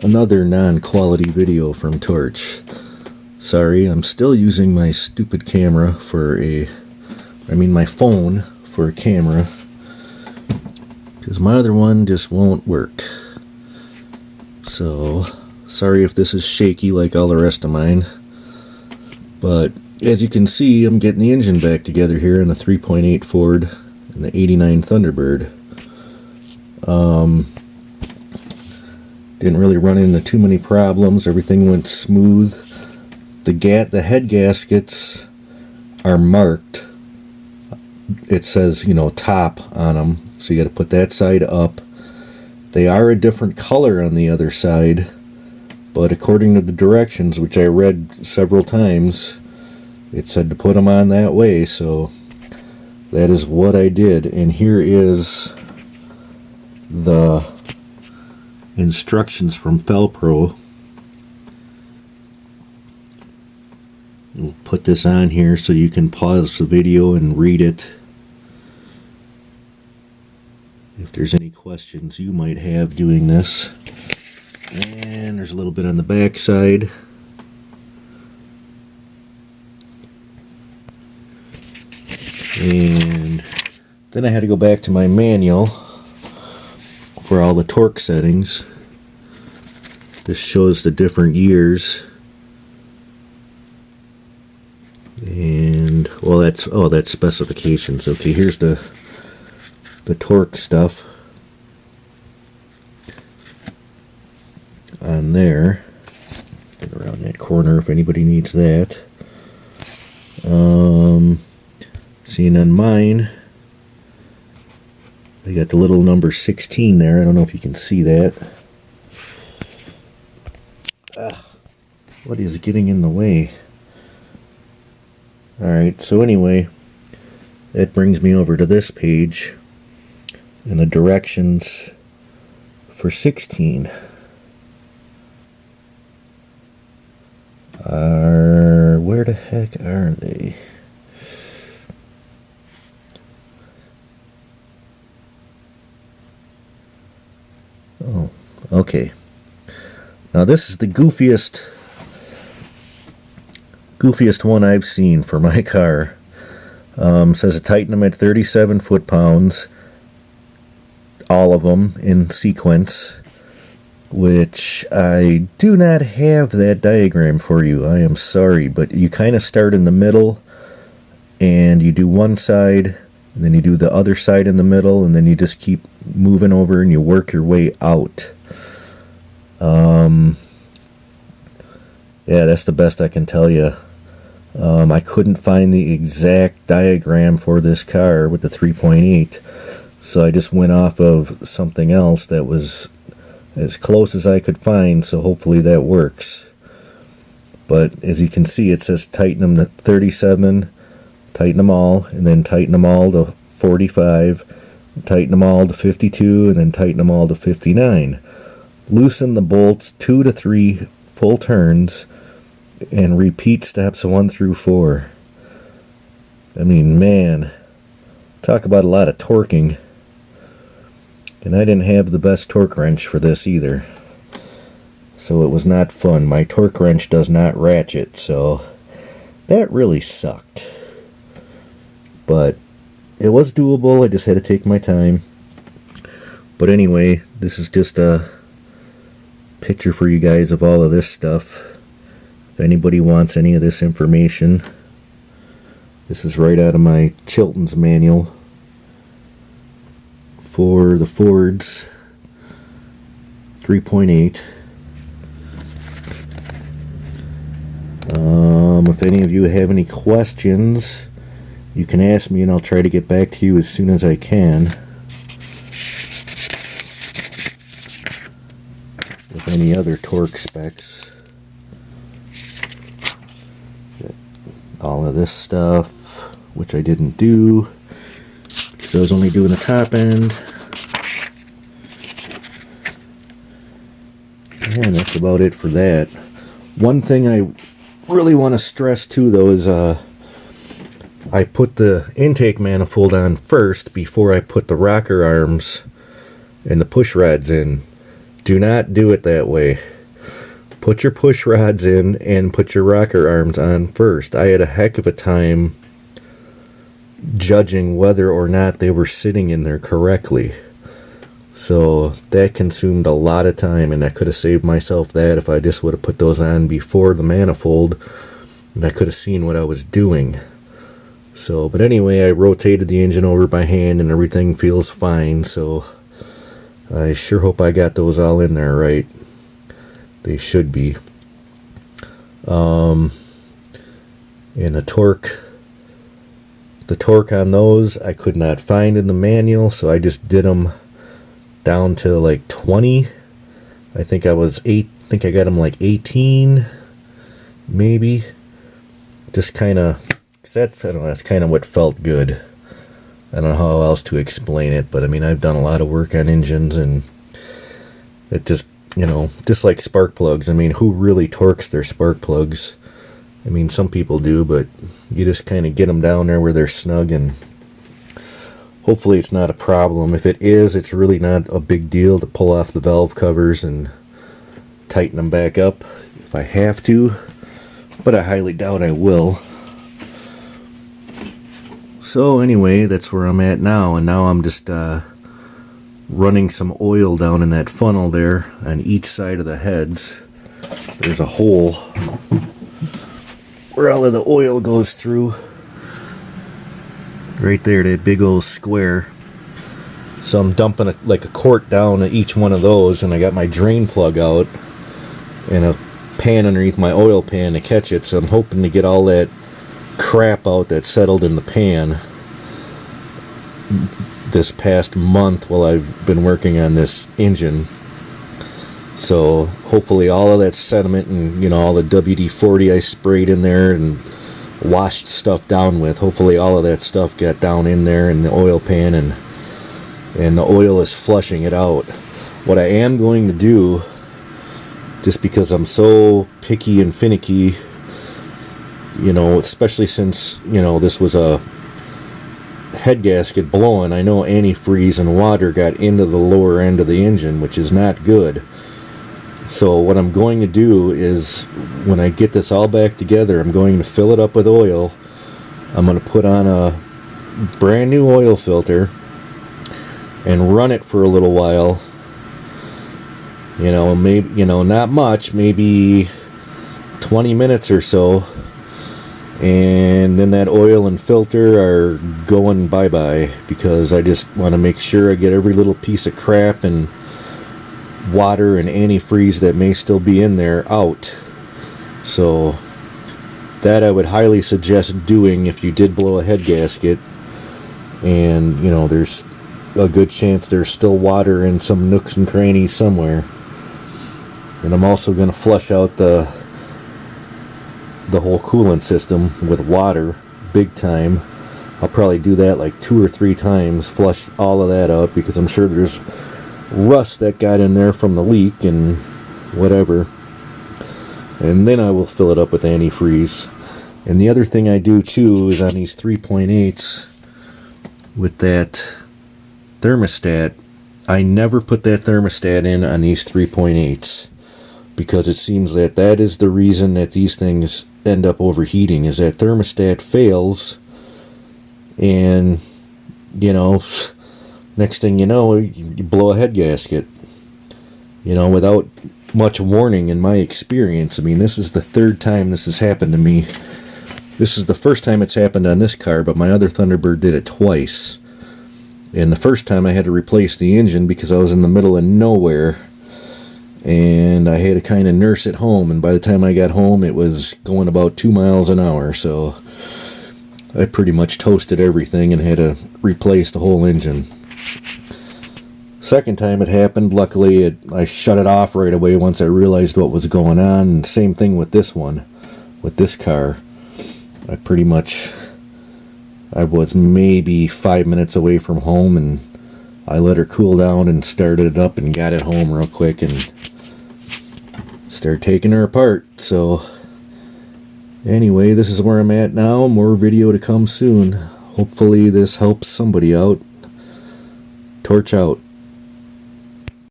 Another non-quality video from Torch. Sorry, I'm still using my stupid camera for my phone for a camera, because my other one just won't work. So, sorry if this is shaky like all the rest of mine. But, as you can see, I'm getting the engine back together here in a 3.8 Ford and the 89 Thunderbird. Didn't really run into too many problems. Everything went smooth. The head gaskets are marked. It says, top on them, so you got to put that side up. They are a different color on the other side, but according to the directions, which I read several times, it said to put them on that way, so that is what I did. And here is the instructions from Felpro. We'll put this on here so you can pause the video and read it if there's any questions you might have doing this. And there's a little bit on the back side. And then I had to go back to my manual for all the torque settings. This shows the different years. And, well, that's specifications. Okay, here's the torque stuff on there. Get around that corner if anybody needs that. Seeing on mine, I got the little number 16 there. I don't know if you can see that. What is getting in the way? Alright, so anyway, that brings me over to this page, and the directions for 16 are, where the heck are they? Oh, okay. Now this is the goofiest one I've seen for my car. Says to tighten them at 37 foot-pounds, all of them in sequence, which I do not have that diagram for you. I am sorry, but you kind of start in the middle and you do one side, and then you do the other side in the middle, and then you just keep moving over and you work your way out. Yeah, that's the best I can tell you. I couldn't find the exact diagram for this car with the 3.8, so I just went off of something else that was as close as I could find, so hopefully that works. But as you can see, it says tighten them to 37, tighten them all, and then tighten them all to 45, tighten them all to 52, and then tighten them all to 59. Loosen the bolts 2 to 3 full turns, and repeat steps 1 through 4. I mean, man, talk about a lot of torquing. And I didn't have the best torque wrench for this either, so it was not fun. My torque wrench does not ratchet, so that really sucked. But it was doable. I just had to take my time. But anyway, this is just a picture for you guys of all of this stuff. If anybody wants any of this information, this is right out of my Chilton's manual for the Fords 3.8. If any of you have any questions, you can ask me and I'll try to get back to you as soon as I can with any other torque specs. All of this stuff, which I didn't do because I was only doing the top end. And that's about it for that. One thing I really want to stress too, though, is I put the intake manifold on first before I put the rocker arms and the push rods in. Do not do it that way. Put your push rods in and put your rocker arms on first. I had a heck of a time judging whether or not they were sitting in there correctly. So that consumed a lot of time, and I could have saved myself that if I just would have put those on before the manifold, and I could have seen what I was doing. So, but anyway, I rotated the engine over by hand and everything feels fine, so I sure hope I got those all in there right. They should be. And the torque on those I could not find in the manual, so I just did them down to like 20. I think I got them like 18, maybe. Just kind of, I don't know, that's kind of what felt good. I don't know how else to explain it, but I mean, I've done a lot of work on engines, and it just, you know, just like spark plugs. I mean, who really torques their spark plugs? I mean, some people do, but you just kind of get them down there where they're snug, and hopefully it's not a problem. If it is, it's really not a big deal to pull off the valve covers and tighten them back up if I have to, but I highly doubt I will. So anyway, that's where I'm at now, and now I'm just running some oil down in that funnel there on each side of the heads. There's a hole where all of the oil goes through. Right there, that big old square. So I'm dumping like a quart down at each one of those, and I got my drain plug out and a pan underneath my oil pan to catch it. So I'm hoping to get all that crap out that settled in the pan this past month while I've been working on this engine. So hopefully all of that sediment and, you know, all the WD-40 I sprayed in there and washed stuff down with, hopefully all of that stuff got down in there in the oil pan, and the oil is flushing it out. What I am going to do, just because I'm so picky and finicky, you know, especially since, you know, this was a head gasket blowing, I know antifreeze and water got into the lower end of the engine, which is not good. So what I'm going to do is, when I get this all back together, I'm going to fill it up with oil. I'm going to put on a brand new oil filter and run it for a little while. You know, maybe, you know, not much, maybe 20 minutes or so. And then that oil and filter are going bye-bye, because I just want to make sure I get every little piece of crap and water and antifreeze that may still be in there out. So that I would highly suggest doing if you did blow a head gasket, and you know, there's a good chance there's still water in some nooks and crannies somewhere. And I'm also going to flush out the whole coolant system with water big time. I'll probably do that like 2 or 3 times, flush all of that out, because I'm sure there's rust that got in there from the leak and whatever. And then I will fill it up with antifreeze. And the other thing I do too is on these 3.8s with that thermostat, I never put that thermostat in on these 3.8s, because it seems that that is the reason that these things end up overheating, is that thermostat fails, and you know, next thing you know, you blow a head gasket, you know, without much warning. In my experience, I mean, this is the 3rd time this has happened to me. This is the first time it's happened on this car, but my other Thunderbird did it twice. And the first time I had to replace the engine because I was in the middle of nowhere, and I had to kind of nurse it home, and by the time I got home it was going about 2 miles an hour, so I pretty much toasted everything and had to replace the whole engine. Second time it happened, luckily I shut it off right away once I realized what was going on. And same thing with this one, with this car. I was maybe 5 minutes away from home, and I let her cool down and started it up and got it home real quick and started taking her apart. So anyway, this is where I'm at now. More video to come soon. Hopefully this helps somebody out. Torch out.